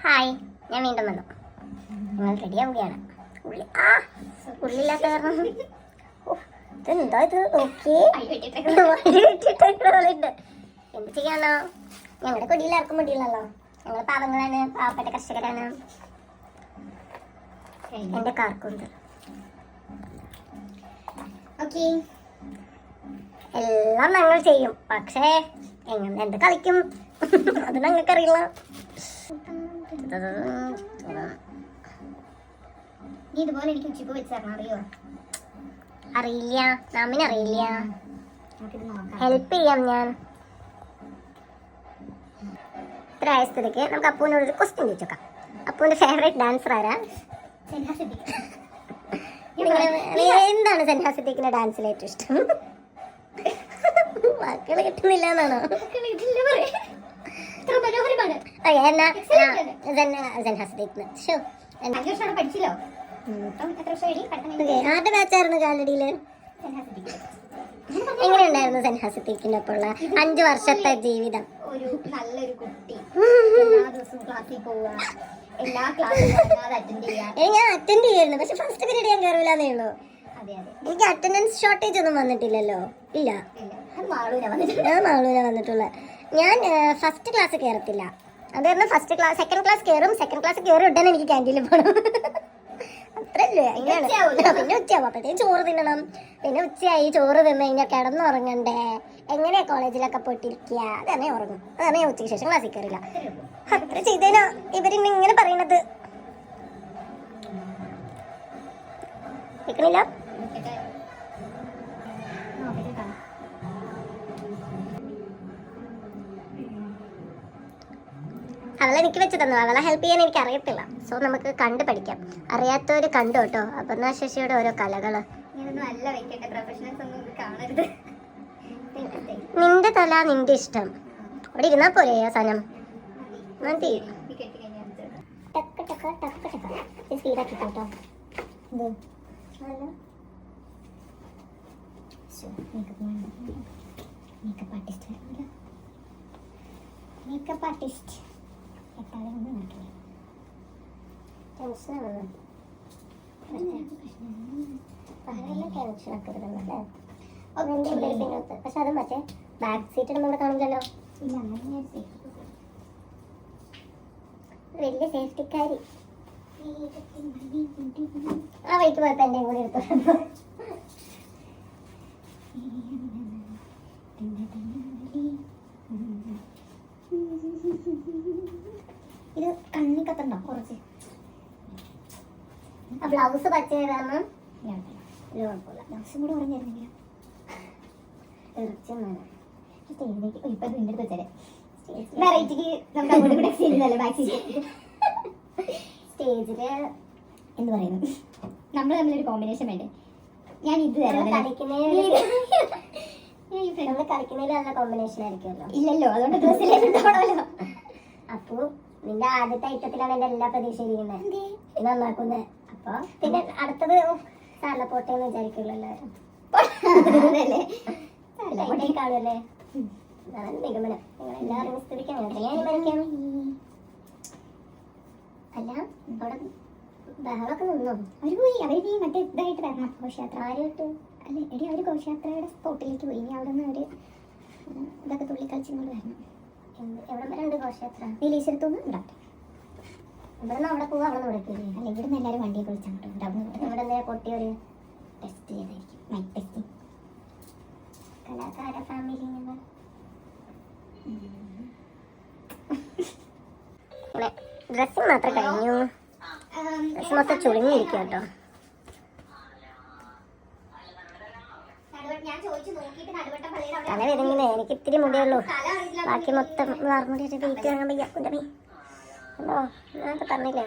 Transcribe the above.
Hi, ഞാൻ വീണ്ടും വന്നു. നിങ്ങൾ റെഡിയാവുകയാണ്. ഉള്ളില്ലാത്ത കാരണം ഇതെന്താ ഇത്? ഓക്കെ, എന്ത് ചെയ്യാണോ? ഞങ്ങളുടെ കൊടിയിൽ ആർക്കും മുടിയില്ലല്ലോ. ഞങ്ങൾ പാവങ്ങളാണ്, പാവപ്പെട്ട കർഷകരാണ്. എന്റെ കാർക്കുണ്ട്. ഓക്കെ, എല്ലാം ഞങ്ങൾ ചെയ്യും. പക്ഷേ എങ്ങനെ എന്ത് കളിക്കും അത് ഞങ്ങൾക്കറിയില്ല. നീ ഇതുപോലെ എനിക്ക് ഉച്ചക്ക് വെച്ച് തരണം, അറിയോ? അറിയില്ല, നാമിനറിയില്ല. ഹെൽപ്പ് ചെയ്യാം ഞാൻ. ഇത്ര ആയ സ്ഥിതിക്ക് നമുക്ക് അപ്പൂനോടൊരു ക്വസ്റ്റ്യൻ ചോദിച്ചോക്കാം. അപ്പൂന്റെ ഫേവറേറ്റ് ഡാൻസർ ആരാ? എന്താണ് സെൻഹാ സിദ്ദീഖിന്റെ ഡാൻസിൽ ഏറ്റവും ഇഷ്ടം? വാക്കുകൾ കിട്ടുന്നില്ല എന്നാണോ? പഠിച്ചല്ലോ. ആരുടെ ബാച്ചായിരുന്നു കാലടിയില്? എങ്ങനെയുണ്ടായിരുന്നു സെൻഹാ സിദ്ദീഖിന്റെ ഒപ്പമുള്ള 5 വർഷത്തെ ജീവിതം? ഒരു നല്ലൊരു കുട്ടി, എല്ലാ ദിവസവും ക്ലാസ്സിൽ പോവുക, എല്ലാ ക്ലാസ്സും ഞാൻ അറ്റൻഡ് ചെയ്യായിരുന്നു. പക്ഷെ ഫസ്റ്റ് പീരീഡ് ഞാൻ കയറില്ലാന്നേ ഉള്ളൂ. എനിക്ക് അറ്റൻഡൻസ് ഷോർട്ടേജ് ഒന്നും വന്നിട്ടില്ലല്ലോ. ഇല്ല, ഞാൻ മാളൂര വന്നിട്ടുള്ള. ഞാൻ ഫസ്റ്റ് ക്ലാസ് കയറത്തില്ല. അത് കാരണം സെക്കൻഡ് ക്ലാസ് കയറും. സെക്കൻഡ് ക്ലാസ് കയറി ഉടനെ എനിക്ക് ക്യാൻറ്റീനിൽ പോകണം. അത്രല്ലേ, അങ്ങനെയാണ്. പിന്നെ ഉച്ചയാവും, അപ്പോഴത്തേക്കും ചോറ് തിന്നണം. പിന്നെ ഉച്ചയായി, ചോറ് തിന്നു കഴിഞ്ഞാൽ കിടന്നുറങ്ങണ്ടേ. എങ്ങനെയാ കോളേജിലൊക്കെ പോയിട്ടിരിക്കുക? അതന്നെ ഉറങ്ങും. അതാണ് ഞാൻ ഉച്ചയ്ക്ക് ശേഷം ക്ലാസ്സിൽ കയറില്ല. അത്ര ചെയ്തേനാ ഇവരിന്ന് ഇങ്ങനെ പറയണത്. കേൾക്കണില്ല? അവളെ എനിക്ക് വെച്ച് തന്നു. അവളെ ഹെൽപ്പ് ചെയ്യാൻ എനിക്ക് അറിയത്തില്ല. സോ നമുക്ക് കണ്ടു പഠിക്കാം. അറിയാത്തവര് കണ്ടു കേട്ടോ. അപർണ ശശിയുടെ ഓരോ കലകള്. നിന്റെ തല നിന്റെ ഇഷ്ടം. അവിടെ ഇരുന്നാ പോരെ ആ സാധനം? മതി. സ്പീഡാക്കി കേട്ടോ. മേക്കപ്പ് ആർട്ടിസ്റ്റ് പക്ഷെ അത് മറ്റേ ബാക്ക് സീറ്റ് നമ്മുടെ കാണില്ലല്ലോ. വലിയ സേഫ്റ്റിക്കാരി. ആ വഴിക്ക് പോയപ്പോ എന്റെ കൂടെ എടുത്തു. ഇത് കണ്ണി കത്തണ്ടോ കുറച്ച്? ബ്ലൗസ് പച്ചയാകുമ്പോ കുഴപ്പമില്ല. ബ്ലൗസും കൂടെ പറഞ്ഞിരുന്നെങ്കിൽ ഇപ്പൊ നിന്റെ അടുത്ത് വെച്ചാല് വെറൈറ്റിക്ക് നമുക്ക് അങ്ങോട്ട് കൂടെ എക്സ്ചേഞ്ച് ബാക്ക് സീറ്റ്. സ്റ്റേജില് എന്ത് പറയുന്നു, നമ്മൾ തമ്മിലൊരു കോമ്പിനേഷൻ വേണ്ടേ? ഞാൻ ഇത് കളിക്കുന്നതിൽ നല്ല കോമ്പിനേഷൻ ആയിരിക്കുമല്ലോ. ഇല്ലല്ലോ, അതുകൊണ്ട് ഡ്രസ്സിലാണല്ലോ. അപ്പൊ നിന്റെ ആദ്യത്തെ ഐറ്റത്തിലാണ് എന്റെ എല്ലാ പ്രതീക്ഷയും ഇരിക്കുന്നത്, നന്നാക്കുന്നത്. അപ്പൊ പിന്നെ അടുത്തത് സാറിനെ പോട്ടേന്ന് വിചാരിക്കുള്ളൂ എല്ലാവരും. കാണുമല്ലേ, അതാണ് നിഗമനം. നിങ്ങൾ എല്ലാവരും സ്ഥിതിക്കാൻ അല്ല അവിടെ ബഹളമൊക്കെ നിന്നോ? അവര് പോയി. അവര് മറ്റേ ഇതായിട്ട് വരണം, ഘോഷയാത്ര. ആരുമായിട്ട്? അല്ലെ എടി, അവര് ഘോഷയാത്രയുടെ സ്പോട്ടിലേക്ക് പോയി. ഇനി അവിടെ നിന്ന് അവര് ഇതൊക്കെ തുള്ളിക്കളിച്ചിങ്ങോട്ട് വരണം. എവിടെ വരെ ഉണ്ട് ഘോഷയാത്ര? നീലേശ്വരത്തുനിന്ന് ഉണ്ടാവും. ഇവിടെ നിന്ന് അവിടെ പോവാ, അവിടെ നിന്ന് ഇവിടെ പോയി. അല്ല, ഇവിടെ നിന്ന് എല്ലാവരും വണ്ടിയൊക്കെ വിളിച്ചങ്ങോട്ട് ഉണ്ടാവും. ഇവിടെ നിന്ന് പൊട്ടിയൊരു ടെസ്റ്റ് ചെയ്തായിരിക്കും, മൈക്ക് ടെസ്റ്റിംഗ്. കലാകാര ഫാമിലി ഡ്രസ്സിങ് മാത്രം കഴിഞ്ഞു. ഡ്രസ് മൊത്തം ചുളിഞ്ഞിരിക്കും കേട്ടോ. തല വരുന്നില്ലേ, എനിക്ക് ഇത്തിരി മുടിയുള്ളൂ. ബാക്കി മൊത്തം വാർമുടിയുടെ വെയിറ്റ് കാണാൻ വയ്യ. ഹലോ, ഞാൻ പറഞ്ഞില്ലേ